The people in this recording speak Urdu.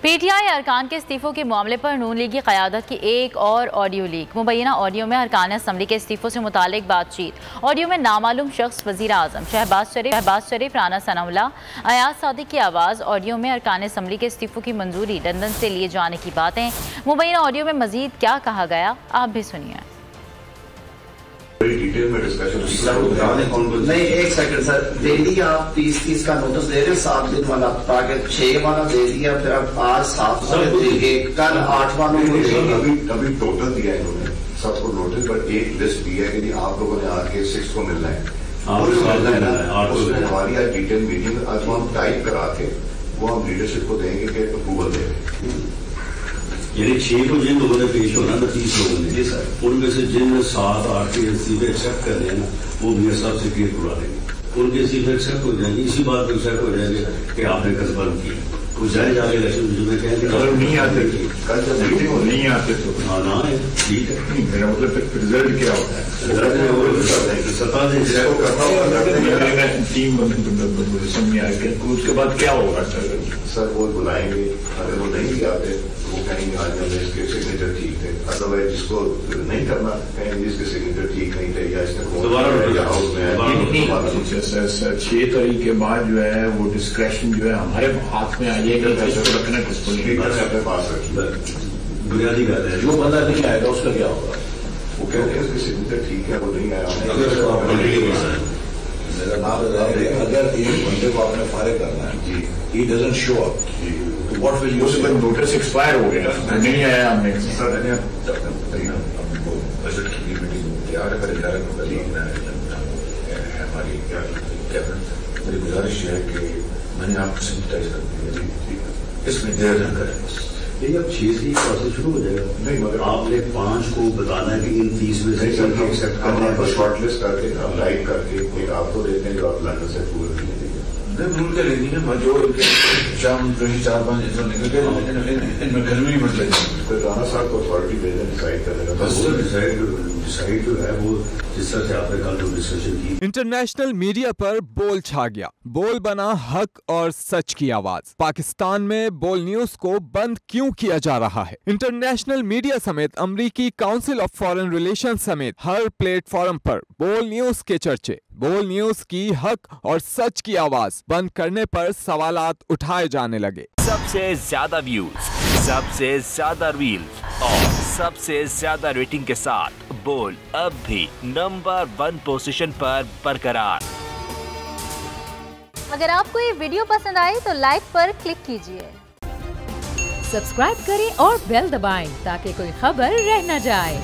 PTI ارکان کے استعفوں کے معاملے پر نون لیگ کی قیادت کی ایک اور آڈیو لیک۔ مبینہ آڈیو میں ارکان اسمبلی کے استعفوں سے متعلق بات چیت۔ آڈیو میں نامعلوم شخص وزیر اعظم شہباز شریف، رانا ثناء اللہ، ایاز صادق کی آواز۔ آڈیو میں ارکان اسمبلی کے استعفوں کی منظوری لندن سے لیے جانے کی باتیں۔ مبینہ آڈیو میں مزید کیا کہا گیا آپ بھی سنیے۔ نہیں ایک سیکنڈ سر، ڈیلی آپ 30 کا نوٹس دے رہے ہیں، 7 دن والا تاکہ 6 والا دے دیا، پھر اب آج 7 کل 8 والوں کو دے دیا۔ ابھی ٹوٹل دیا ہے انہوں نے سب کو نوٹس، پر ایک لسٹ دی ہے کہ آپ لوگوں نے آ کے 6 کو ملنا ہے، اس میں ہماری آج ڈیٹیل میٹنگ آج ہم ٹائپ کرا کے وہ ہم لیڈرشپ کو دیں گے کہ اپروول دیں گے۔ یعنی 6 کو جن لوگوں نے پیش ہونا نا 30 لوگوں نے، ان میں سے جن 7 8 کے استعفے ایکسیپٹ کر رہے ہیں نا، وہ میاں صاحب سے کلیئر کروا دیں گے، ان کے استعفے ایکسیپٹ ہو جائیں گے، اسی بات پہ ایکسیپٹ ہو جائیں گے کہ آپ نے کنفرم کیا۔ وہ جائے جا کے الیکشن میں کہیں گے نہیں آتے، کل جب میٹنگ ہو نہیں آتے تو ہاں نہ ہے، ٹھیک ہے، میرا مطلب رزلٹ کیا ہوتا ہے؟ ٹیم سمجھ آئے کہ اس کے بعد کیا ہوگا سر؟ وہ بلائیں گے، اگر وہ نہیں بھی آتے تو وہ کہیں گے آج اس کے سگنیچر ٹھیک تھے، ادروائز جس کو نہیں کرنا کہیں گے اس کے سگنیچر ٹھیک نہیں تھے یا اس نے ہاؤس میں 6 تاریخ کے بعد جو ہے وہ ڈسکریشن جو ہے ہمارے ہاتھ میں آئی ہے کہ رکھنا کس کو اپنے پاس رکھیے۔ بنیادی بات ہے، جو بندہ نہیں آئے گا اس کا کیا ہوگا؟ وہ کہتے ہیں اس کی سگنیچر ٹھیک ہے، وہ نہیں آیا۔ میرا نام ہے اگر ایک بندے کو آپ نے فارغ کرنا ہے، جی ہی ڈزنٹ شو اپ، تو واٹ ول یو سے؟ نوٹس ایکسپائر ہو گیا، نہیں آیا ہم نے بجٹ کی میٹنگ تیار ہے، میرے خیال میں ہماری کیبنٹ، میری گزارش ہے کہ میں نے آپ کو سمپٹائز کر دیا، اس میں دیر نہ کریں بس۔ یہ اب 6 سے پروسیس شروع ہو جائے گا، نہیں مگر آپ نے 5 کو بتانا ہے کہ ان 30 میں سے ایکسیپٹ کرنا ہے، شارٹ لسٹ کر کے ہم لائٹ کر کے ایک آپ کو دیتے ہیں جو آپ لندن سے پورے دیں گے۔ بھول کے لینی ہے جو شام کہیں 4 5 نکل کے ان میں گرمی مت لگے، کوئی رانا صاحب کو اتھارٹی بھیجیں، ڈیسائڈ کرنے کا بس ڈیسائڈ جو ہے وہ جس طرح سے آپ نے کل جو ڈسکشن کی۔ انٹرنیشنل میڈیا پر بول چھا گیا، بول بنا حق اور سچ کی آواز۔ پاکستان میں بول نیوز کو بند کیوں کیا جا رہا ہے؟ انٹرنیشنل میڈیا سمیت امریکی کاؤنسل آف فارن ریلیشن سمیت ہر پلیٹ فارم پر بول نیوز کے چرچے۔ بول نیوز کی حق اور سچ کی آواز بند کرنے پر سوالات اٹھائے جانے لگے۔ سب سے زیادہ ویوز، سب سے زیادہ ریلز اور سب سے زیادہ ریٹنگ کے ساتھ بول اب بھی نمبر 1 پوزیشن پر برقرار۔ اگر آپ کو یہ ویڈیو پسند آئی تو لائک پر کلک کیجئے، سبسکرائب کریں اور بیل دبائیں تاکہ کوئی خبر رہ نہ جائے۔